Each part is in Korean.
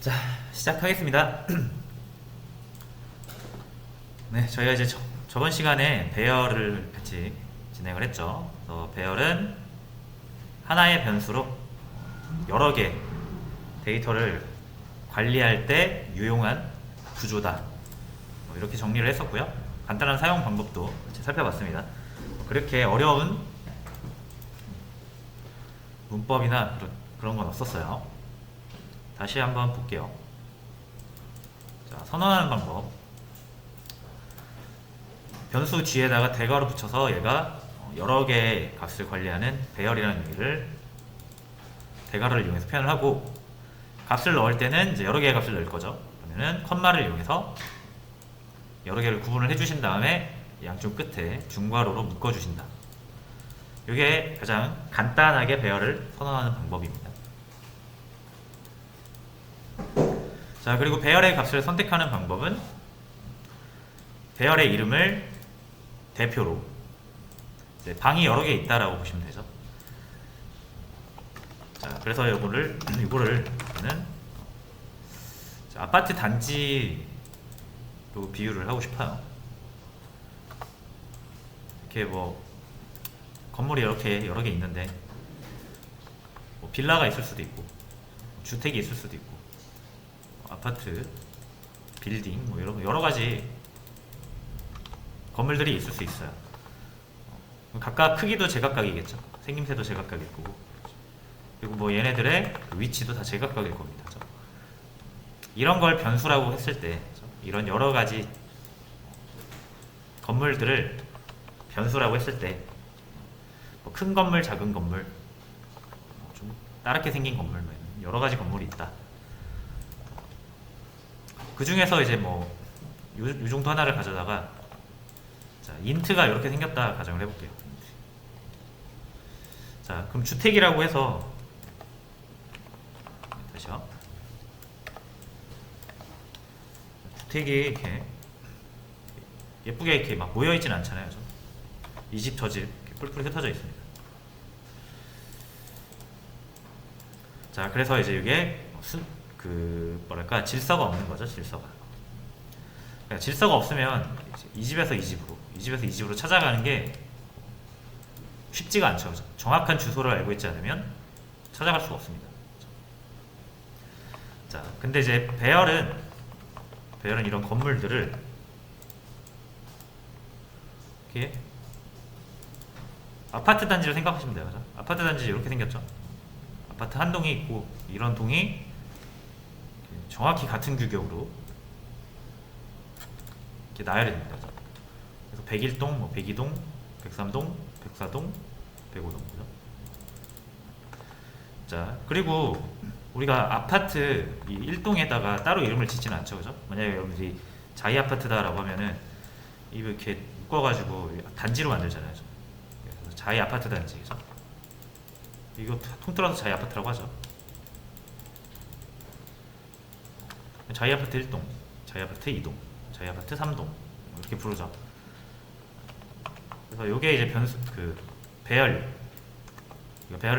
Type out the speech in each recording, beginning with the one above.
자, 시작하겠습니다. 네, 저희가 이제 저번 시간에 배열을 같이 진행을 했죠. 그래서 배열은 하나의 변수로 여러 개 데이터를 관리할 때 유용한 구조다. 이렇게 정리를 했었고요. 간단한 사용 방법도 같이 살펴봤습니다. 그렇게 어려운 문법이나 그런 건 없었어요. 다시 한번 볼게요. 자, 선언하는 방법. 변수 뒤에다가 대괄호 붙여서 얘가 여러 개의 값을 관리하는 배열이라는 얘기를 대괄호를 이용해서 표현을 하고, 값을 넣을 때는 이제 여러 개의 값을 넣을 거죠. 그러면은 컴마를 이용해서 여러 개를 구분을 해주신 다음에 양쪽 끝에 중괄호로 묶어주신다. 이게 가장 간단하게 배열을 선언하는 방법입니다. 자, 그리고 배열의 값을 선택하는 방법은 배열의 이름을 대표로, 이제 방이 여러 개 있다라고 보시면 되죠. 자, 그래서 이거를 저는 아파트 단지로 비유를 하고 싶어요. 이렇게 뭐 건물이 이렇게 여러 개 있는데 뭐 빌라가 있을 수도 있고 주택이 있을 수도 있고 아파트, 빌딩 뭐 여러 가지 건물들이 있을 수 있어요. 각각 크기도 제각각이겠죠. 생김새도 제각각일 거고, 그리고 뭐 얘네들의 위치도 다 제각각일 겁니다. 이런 걸 변수라고 했을 때, 이런 여러 가지 건물들을 변수라고 했을 때, 뭐 큰 건물, 작은 건물, 좀 다르게 생긴 건물, 여러 가지 건물이 있다. 그 중에서 이제 뭐 요 정도 하나를 가져다가, 자, 인트가 이렇게 생겼다 가정을 해볼게요. 자, 그럼 주택이라고 해서, 다시요. 주택이 이렇게 예쁘게 이렇게 막 모여있진 않잖아요. 이 집 저 집 뿔뿔이 흩어져 있습니다. 자, 그래서 이제 이게 뭐랄까 질서가 없는 거죠. 질서가. 그러니까 질서가 없으면 이 집에서 이 집으로, 이 집에서 이 집으로 찾아가는 게 쉽지가 않죠. 정확한 주소를 알고 있지 않으면 찾아갈 수가 없습니다. 자, 근데 이제 배열은 이런 건물들을 이렇게 아파트 단지로 생각하시면 돼요. 그죠? 아파트 단지 이렇게 생겼죠. 아파트 한 동이 있고, 이런 동이 정확히 같은 규격으로 이렇게 나열이 됩니다. 그래서 101동, 뭐 102동, 103동, 104동, 105동. 그죠? 자, 그리고 우리가 아파트 이 1동에다가 따로 이름을 짓지는 않죠. 그죠? 만약에 여러분들이 자이 아파트다라고 하면은 이렇게 묶어가지고 단지로 만들잖아요. 그래서 자이 아파트 단지. 그죠? 이거 통틀어서 자이 아파트라고 하죠. 자이 아파트 1동, 자이 아파트 2동, 자이 아파트 3동 이렇게 부르죠. 그래서 요게 이제 배열을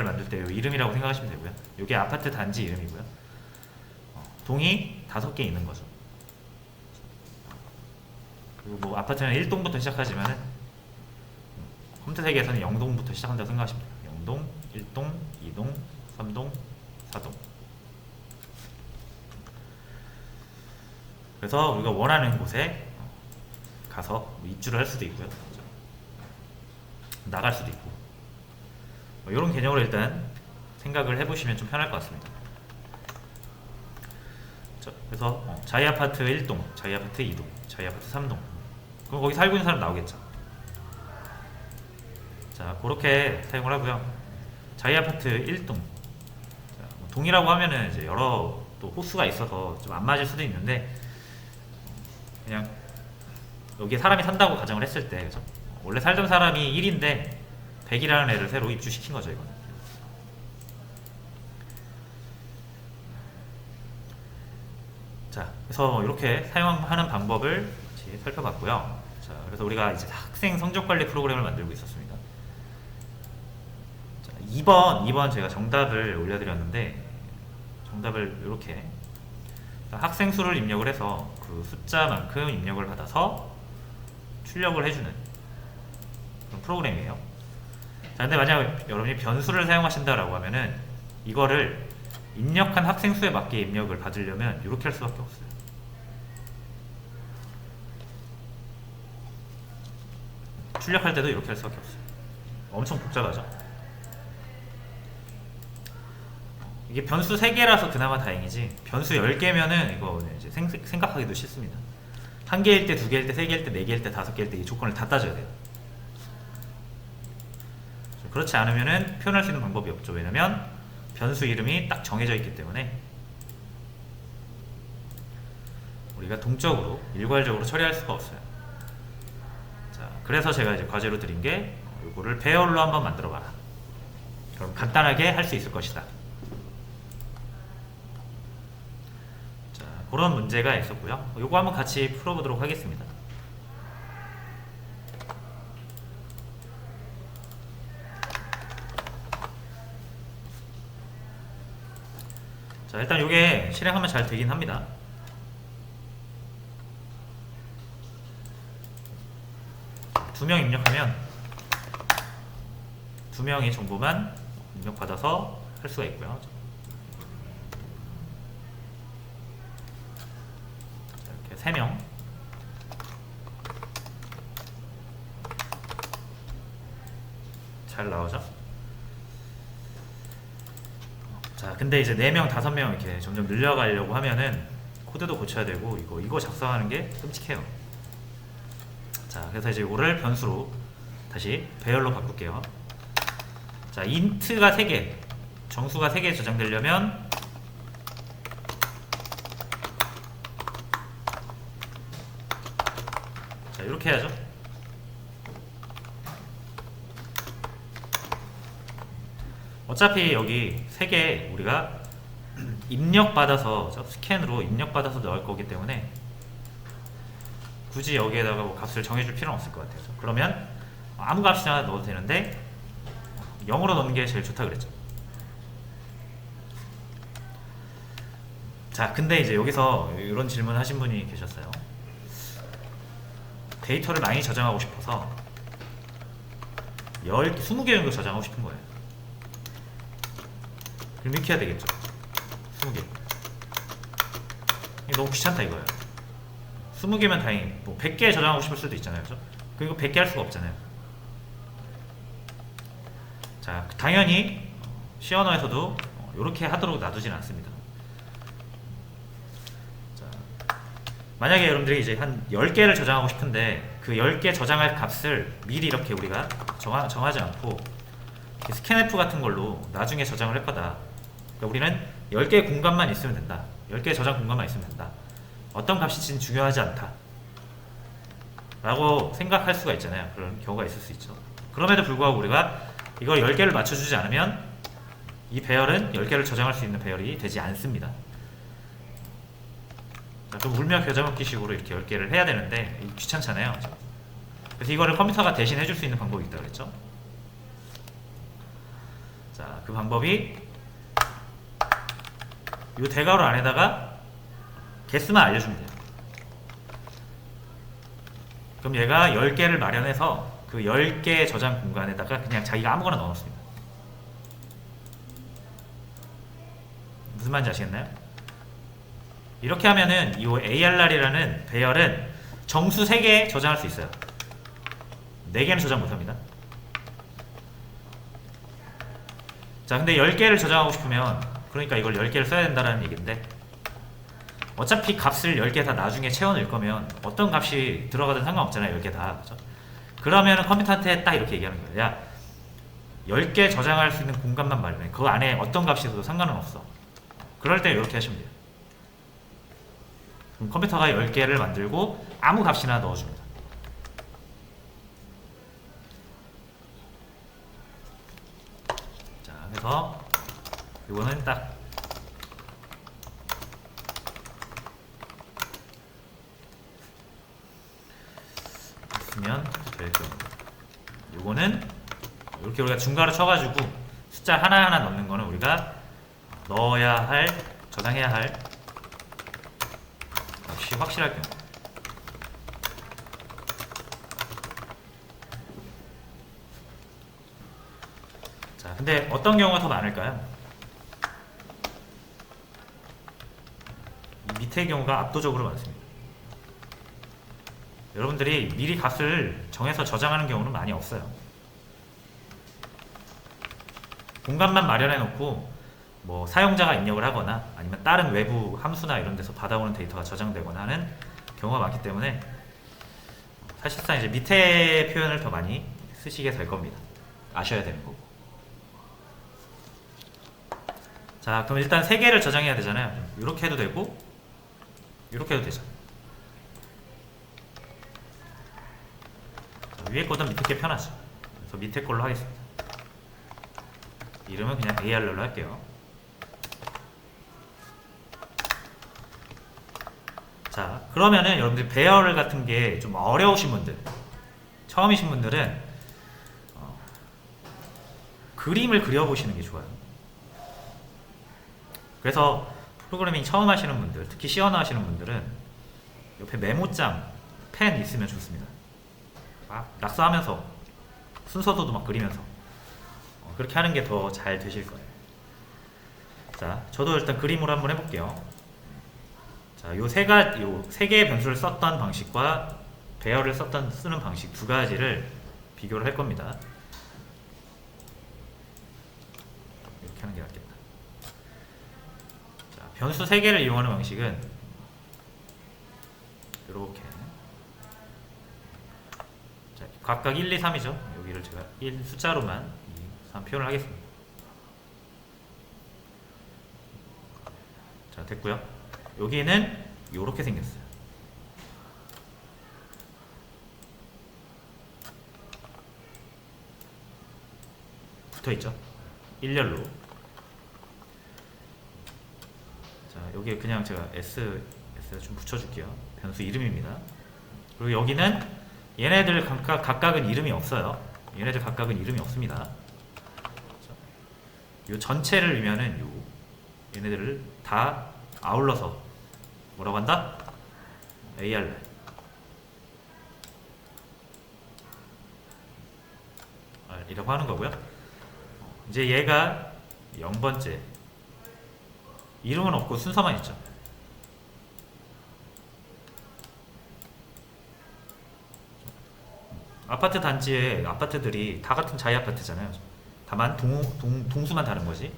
만들 때 이름이라고 생각하시면 되고요. 요게 아파트 단지 이름이고요. 동이 5개 있는 거죠. 그리고 뭐 아파트는 1동부터 시작하지만은 컴퓨터 세계에서는 0동부터 시작한다고 생각하시면 돼요. 0동, 1동, 2동, 3동, 4동. 그래서 우리가 원하는 곳에 가서 입주를 할 수도 있고요. 나갈 수도 있고. 이런 개념으로 일단 생각을 해보시면 좀 편할 것 같습니다. 자, 그래서 자이 아파트 1동, 자이 아파트 2동, 자이 아파트 3동. 그럼 거기 살고 있는 사람 나오겠죠. 자, 그렇게 사용을 하고요. 자이 아파트 1동. 자, 동이라고 하면은 이제 여러 또 호수가 있어서 좀 안 맞을 수도 있는데, 그냥 여기에 사람이 산다고 가정을 했을 때, 그죠? 원래 살던 사람이 1인데 100이라는 애를 새로 입주시킨 거죠, 이거는. 자, 그래서 이렇게 사용하는 방법을 살펴봤고요. 자, 그래서 우리가 이제 학생 성적 관리 프로그램을 만들고 있었습니다. 자, 2번 제가 정답을 올려드렸는데, 정답을 이렇게 학생 수를 입력을 해서 그 숫자만큼 입력을 받아서 출력을 해주는 그런 프로그램이에요. 자, 근데 만약 여러분이 변수를 사용하신다라고 하면은 이거를 입력한 학생 수에 맞게 입력을 받으려면 이렇게 할 수밖에 없어요. 출력할 때도 이렇게 할 수밖에 없어요. 엄청 복잡하죠. 이게 변수 3개라서 그나마 다행이지, 변수 10개면은 이거 이제 생각하기도 싫습니다. 1개일 때, 2개일 때, 3개일 때, 4개일 때, 5개일 때 이 조건을 다 따져야 돼요. 그렇지 않으면은 표현할 수 있는 방법이 없죠. 왜냐면 변수 이름이 딱 정해져 있기 때문에 우리가 동적으로, 일괄적으로 처리할 수가 없어요. 자, 그래서 제가 이제 과제로 드린 게 이거를 배열로 한번 만들어 봐라. 그럼 간단하게 할 수 있을 것이다. 자, 그런 문제가 있었고요. 이거 한번 같이 풀어보도록 하겠습니다. 자, 일단 이게 실행하면 잘 되긴 합니다. 두 명 입력하면 2명이 정보만 입력받아서 할 수가 있고요. 자, 이렇게 3명. 잘 나오죠? 자, 근데 이제 4명, 5명 이렇게 점점 늘려가려고 하면은 코드도 고쳐야 되고 이거 작성하는 게 끔찍해요. 자, 그래서 이제 이거를 변수로 다시 배열로 바꿀게요. 자, 인트가 3개, 정수가 3개 저장되려면 자, 이렇게 해야죠. 어차피 여기 3개 우리가 입력받아서 스캔으로 입력받아서 넣을 거기 때문에 굳이 여기에다가 뭐 값을 정해줄 필요는 없을 것 같아요. 그러면 아무 값이나 넣어도 되는데 0으로 넣는 게 제일 좋다 그랬죠. 자, 근데 이제 여기서 이런 질문 하신 분이 계셨어요. 데이터를 많이 저장하고 싶어서 20개 정도 저장하고 싶은 거예요. 그럼 이렇게 해야 되겠죠. 20개. 이게 너무 귀찮다 이거예요. 20개면 다행히 뭐 100개 저장하고 싶을 수도 있잖아요. 그죠? 그리고 100개 할 수가 없잖아요. 자, 당연히 C 언어에서도 이렇게 하도록 놔두진 않습니다. 자, 만약에 여러분들이 이제 한 10개를 저장하고 싶은데 그 10개 저장할 값을 미리 이렇게 우리가 정하지 않고 스캔F 같은 걸로 나중에 저장을 할 거다. 그러니까 우리는 10개의 공간만 있으면 된다. 10개의 저장 공간만 있으면 된다. 어떤 값이 진짜 중요하지 않다 라고 생각할 수가 있잖아요. 그런 경우가 있을 수 있죠. 그럼에도 불구하고 우리가 이걸 10개를 맞춰주지 않으면 이 배열은 10개를 저장할 수 있는 배열이 되지 않습니다. 좀 울며 겨자 먹기 식으로 이렇게 10개를 해야 되는데 귀찮잖아요. 그래서 이거를 컴퓨터가 대신 해줄 수 있는 방법이 있다고 그랬죠. 자, 그 방법이 이 대괄호 안에다가 개수만 알려주면 돼요. 그럼 얘가 10개를 마련해서 그 10개 저장 공간에다가 그냥 자기가 아무거나 넣어놓습니다. 무슨 말인지 아시겠나요? 이렇게 하면은 이 ARR이라는 배열은 정수 3개 저장할 수 있어요. 4개는 저장 못합니다. 자, 근데 10개를 저장하고 싶으면 그러니까 이걸 10개를 써야 된다는 얘기인데 어차피 값을 10개 다 나중에 채워넣을 거면 어떤 값이 들어가든 상관없잖아요. 10개 다. 그렇죠? 그러면 컴퓨터한테 딱 이렇게 얘기하는 거예요. 야, 10개 저장할 수 있는 공간만 마련해. 그 안에 어떤 값이 있어도 상관은 없어. 그럴 때 이렇게 하시면 돼요. 그럼 컴퓨터가 10개를 만들고 아무 값이나 넣어줍니다. 자, 그래서 이거는 딱 있으면 될 겁니다. 요거는 이렇게 우리가 중괄호 쳐가지고 숫자 하나하나 넣는 거는 우리가 넣어야 할, 저장해야 할 역시 확실할 경우. 자, 근데 어떤 경우가 더 많을까요? 이 밑의 경우가 압도적으로 많습니다. 여러분들이 미리 값을 정해서 저장하는 경우는 많이 없어요. 공간만 마련해 놓고 뭐 사용자가 입력을 하거나 아니면 다른 외부 함수나 이런 데서 받아오는 데이터가 저장되거나 하는 경우가 많기 때문에 사실상 이제 밑에 표현을 더 많이 쓰시게 될 겁니다. 아셔야 되는 거고. 자, 그럼 일단 3개를 저장해야 되잖아요. 이렇게 해도 되고 이렇게 해도 되죠. 자, 위에 거든 밑에 게 편하죠. 그래서 밑에 걸로 하겠습니다. 이름은 그냥 ARR로 할게요. 자, 그러면은 여러분들 배열 같은 게 좀 어려우신 분들, 처음이신 분들은 그림을 그려보시는 게 좋아요. 그래서 프로그래밍 처음 하시는 분들, 특히 시어너 하시는 분들은 옆에 메모장, 펜 있으면 좋습니다. 막 낙서하면서 순서도도 막 그리면서 그렇게 하는 게 더 잘 되실 거예요. 자, 저도 일단 그림으로 한번 해볼게요. 자, 요 세 개의 변수를 썼던 방식과 배열을 쓰는 방식 두 가지를 비교를 할 겁니다. 이렇게 하는 게 낫겠다. 자, 변수 3개를 이용하는 방식은 이렇게. 자, 각각 1, 2, 3이죠. 여기를 제가 1 숫자로만 2, 3 표현을 하겠습니다. 자, 됐고요. 여기는 이렇게 생겼어요. 붙어있죠. 일렬로. 자, 여기에 그냥 제가 S 좀 붙여줄게요. 변수 이름입니다. 그리고 여기는 얘네들 각각은 이름이 없어요. 얘네들 각각은 이름이 없습니다. 이 전체를 의미하는 얘네들을 다 아울러서 뭐라고 한다? AR 이라고 하는 거고요. 이제 얘가 0번째, 이름은 없고 순서만 있죠. 아파트 단지에 아파트들이 다 같은 자이 아파트잖아요. 다만 동수만 다른 거지.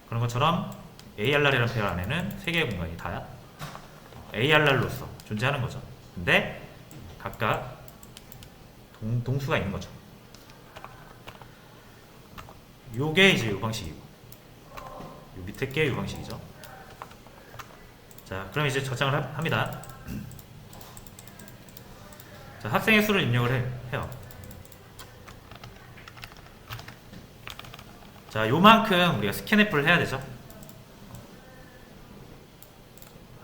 그런 것처럼 ARR이라는 배열 안에는 3개의 공간이 다 ARR로서 존재하는 거죠. 근데 각각 동수가 있는 거죠. 요게 이제 요 방식이고, 요 밑에 게 요 방식이죠. 자, 그럼 이제 저장을 합니다. 자, 학생의 수를 입력을 해요. 자, 요만큼 우리가 스캔앱을 해야 되죠.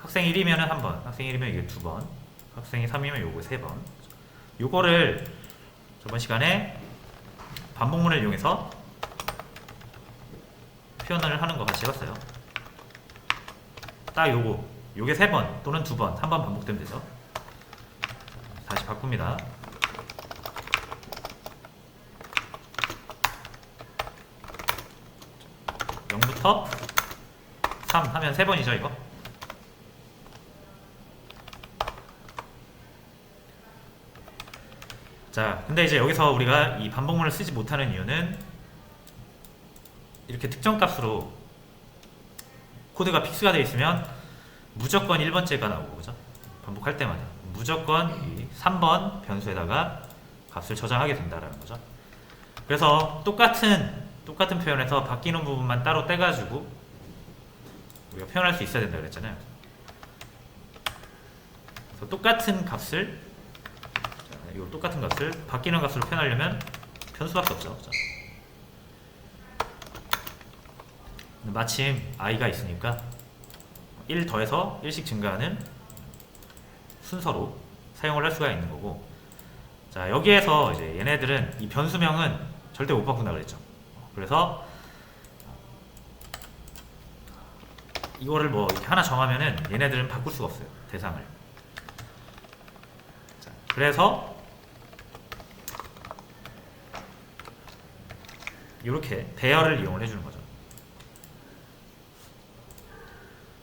학생 1이면 1번, 학생 1이면 이게 2번, 학생이 3이면 요거 3번. 요거를 저번 시간에 반복문을 이용해서 표현을 하는 거 같이 해봤어요. 딱 요게 3번 또는 2번, 1번 반복되면 되죠. 다시 바꿉니다. 0부터 3 하면 3번이죠, 이거. 자, 근데 이제 여기서 우리가 이 반복문을 쓰지 못하는 이유는 이렇게 특정 값으로 코드가 픽스가 되어 있으면 무조건 1번째가 나오고, 그죠? 반복할 때마다 무조건 이 3번 변수에다가 값을 저장하게 된다라는 거죠. 그래서 똑같은 표현에서 바뀌는 부분만 따로 떼가지고 우리가 표현할 수 있어야 된다 그랬잖아요. 그래서 똑같은 값을 바뀌는 값으로 표현하려면 변수밖에 없죠. 그렇죠? 마침 i가 있으니까 1 더해서 1씩 증가하는 순서로 사용을 할 수가 있는 거고, 자, 여기에서 이제 얘네들은 이 변수명은 절대 못 바꾼다 그랬죠. 그래서 이거를 뭐 이렇게 하나 정하면은 얘네들은 바꿀 수가 없어요, 대상을. 자, 그래서 이렇게 배열을 이용을 해주는 거죠.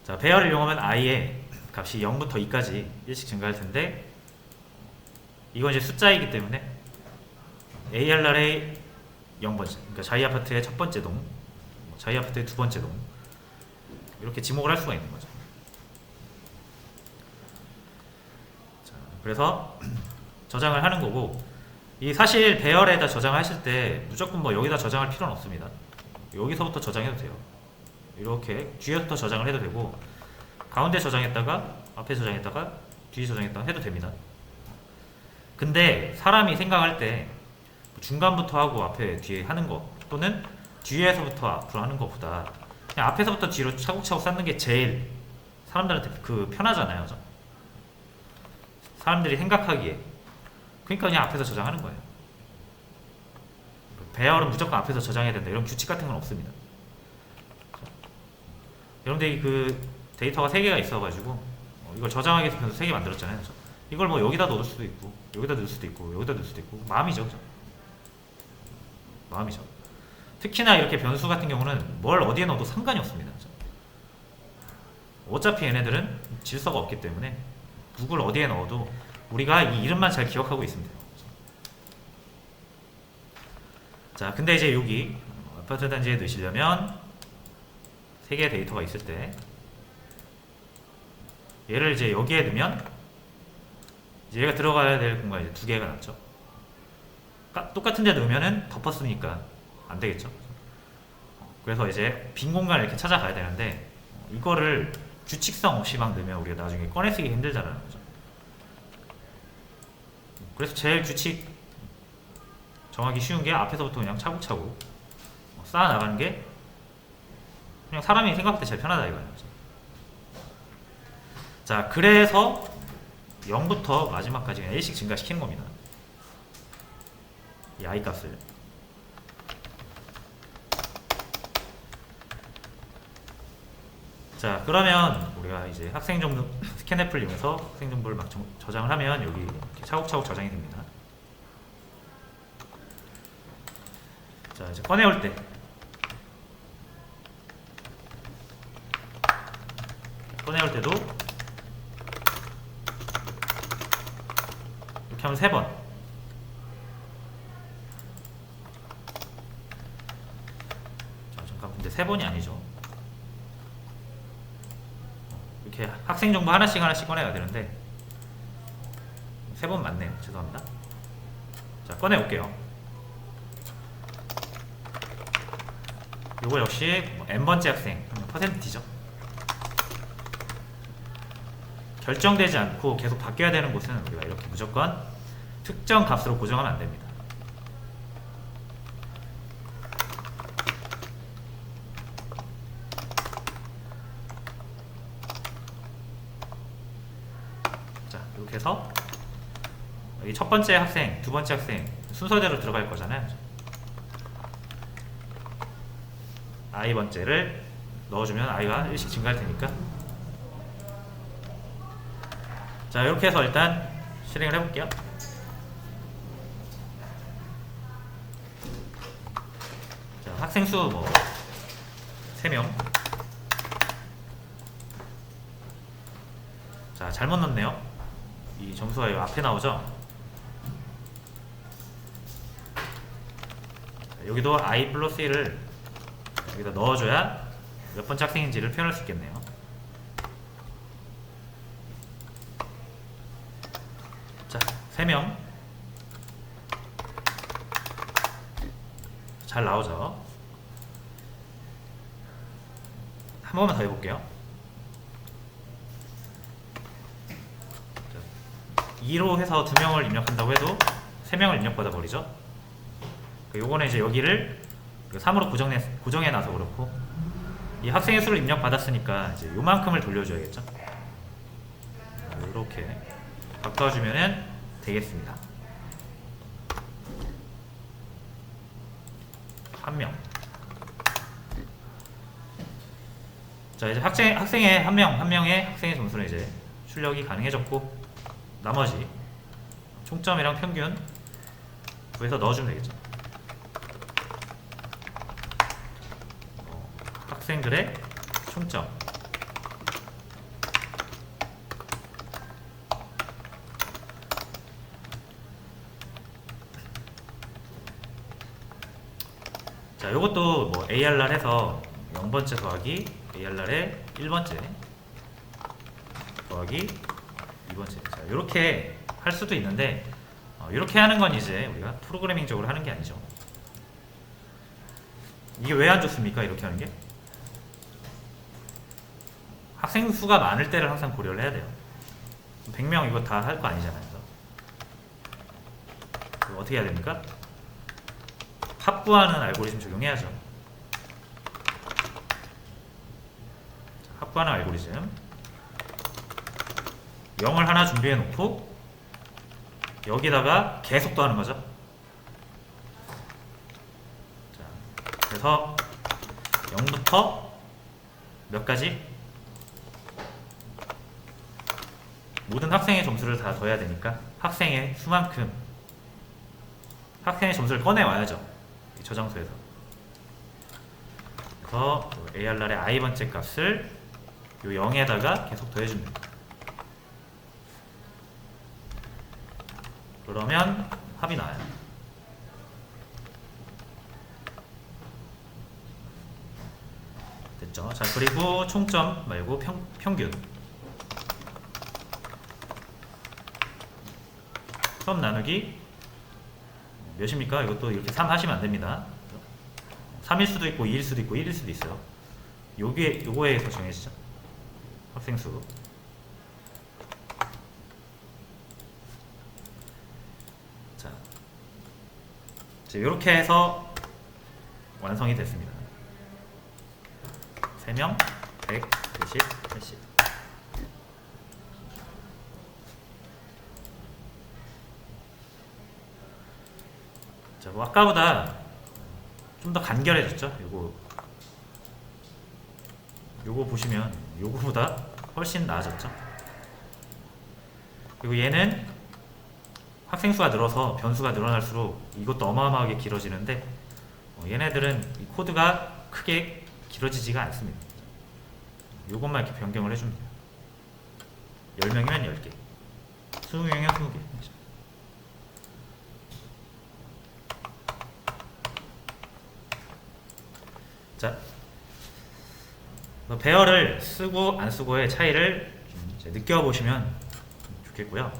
자, 배열을 이용하면 i의 값이 0부터 2까지 1씩 증가할 텐데, 이건 이제 숫자이기 때문에 ARR의 0번째, 그러니까 자이 아파트의 첫 번째 동, 자이 아파트의 두 번째 동, 이렇게 지목을 할 수가 있는 거죠. 자, 그래서 저장을 하는 거고, 이 사실 배열에다 저장하실 때 무조건 뭐 여기다 저장할 필요는 없습니다. 여기서부터 저장해도 돼요. 이렇게 뒤에부터 저장을 해도 되고, 가운데 저장했다가 앞에 저장했다가 뒤에 저장했다가 해도 됩니다. 근데 사람이 생각할 때 중간부터 하고 앞에 뒤에 하는 거, 또는 뒤에서부터 앞으로 하는 것보다 그냥 앞에서부터 뒤로 차곡차곡 쌓는 게 제일 사람들한테 그 편하잖아요. 사람들이 생각하기에. 그러니까 그냥 앞에서 저장하는 거예요. 배열은 무조건 앞에서 저장해야 된다, 이런 규칙 같은 건 없습니다. 여러분들이 그 데이터가 3개가 있어가지고 이걸 저장하기 위해서 변수 3개 만들었잖아요. 이걸 뭐 여기다 넣을 수도 있고, 여기다 넣을 수도 있고, 여기다 넣을 수도 있고, 마음이죠, 그죠? 마음이죠. 특히나 이렇게 변수 같은 경우는 뭘 어디에 넣어도 상관이 없습니다. 그죠? 어차피 얘네들은 질서가 없기 때문에 누굴 어디에 넣어도 우리가 이 이름만 잘 기억하고 있으면 돼요. 자, 근데 이제 여기 아파트 단지에 넣으시려면 3개의 데이터가 있을 때 얘를 이제 여기에 넣으면 이제 얘가 들어가야 될 공간이 이제 2개가 남죠. 똑같은 데 넣으면은 덮었으니까 안 되겠죠. 그래서 이제 빈 공간을 이렇게 찾아가야 되는데, 이거를 규칙성 없이 막 넣으면 우리가 나중에 꺼내 쓰기 힘들잖아요. 그죠? 그래서 제일 규칙 정하기 쉬운 게 앞에서부터 그냥 차곡차곡 쌓아 나가는 게 그냥 사람이 생각할 때 제일 편하다 이거예요. 자, 그래서 0부터 마지막까지 그냥 1씩 증가시키는 겁니다. 이 i 값을. 자, 그러면 우리가 이제 학생 정보 스캔앱을 이용해서 학생 정보를 막 저장을 하면 여기 이렇게 차곡차곡 저장이 됩니다. 자, 이제 꺼내올 때 때도 이렇게 하면 3번. 자, 잠깐, 근데 3번이 아니죠. 이렇게 학생 정보 하나씩 꺼내야 되는데 3번 맞네요. 죄송합니다. 자, 꺼내올게요. 요거 역시 n번째 학생 %T죠. 결정되지 않고 계속 바뀌어야 되는 곳은 우리가 이렇게 무조건 특정 값으로 고정하면 안 됩니다. 자, 이렇게 해서 여기 첫 번째 학생, 두 번째 학생 순서대로 들어갈 거잖아요. i 번째를 넣어주면 i가 1씩 증가할 테니까. 자, 이렇게 해서 일단 실행을 해볼게요. 자, 학생 수 뭐 3명. 자, 잘못 넣었네요. 이 점수가 여기 앞에 나오죠. 자, 여기도 i 플러스 1을 여기다 넣어줘야 몇 번째 학생인지를 표현할 수 있겠네요. 자, 3명. 잘 나오죠. 한 번만 더 해볼게요. 2로 해서 2명을 입력한다고 해도 3명을 입력받아 버리죠. 요거는 이제 여기를 3으로 고정해놔서 그렇고, 이 학생의 수를 입력받았으니까 이제 요만큼을 돌려줘야겠죠. 이렇게 바꿔주면 되겠습니다. 1명. 자, 이제 학생의 한 명의 학생의 점수는 이제 출력이 가능해졌고, 나머지 총점이랑 평균 구해서 넣어주면 되겠죠. 학생들의 총점. 자, 요것도 뭐 ARR 해서 0번째 더하기 ARR의 1번째 더하기 2번째. 자, 요렇게 할 수도 있는데, 이렇게 하는 건 이제 우리가 프로그래밍적으로 하는 게 아니죠. 이게 왜 안 좋습니까? 이렇게 하는 게 학생 수가 많을 때를 항상 고려를 해야 돼요. 100명 이거 다 할 거 아니잖아요. 그래서 어떻게 해야 됩니까? 합부하는 알고리즘 적용해야죠. 합부하는 알고리즘 0을 하나 준비해 놓고 여기다가 계속 더하는 거죠. 자, 그래서 0부터 몇 가지? 모든 학생의 점수를 다 더해야 되니까 학생의 수만큼 학생의 점수를 꺼내와야죠. 이 저장소에서. 그래서 ARR의 i번째 값을 요 0에다가 계속 더해줍니다. 그러면 합이 나와요. 됐죠? 자, 그리고 총점 말고 평균. 수업 나누기 몇입니까? 이것도 이렇게 3 하시면 안 됩니다. 3일 수도 있고 2일 수도 있고 1일 수도 있어요. 요거에 의해서 정해지죠. 학생 수. 자, 이렇게 해서 완성이 됐습니다. 3명, 100, 110, 80. 자, 뭐 아까보다 좀 더 간결해졌죠. 요거 보시면 요거보다 훨씬 나아졌죠. 그리고 얘는 학생 수가 늘어서 변수가 늘어날수록 이것도 어마어마하게 길어지는데, 얘네들은 이 코드가 크게 길어지지가 않습니다. 요것만 이렇게 변경을 해주면 돼요. 10명이면 10개, 20명이면 20개. 자, 배열을 쓰고 안 쓰고의 차이를 좀 느껴보시면 좋겠고요.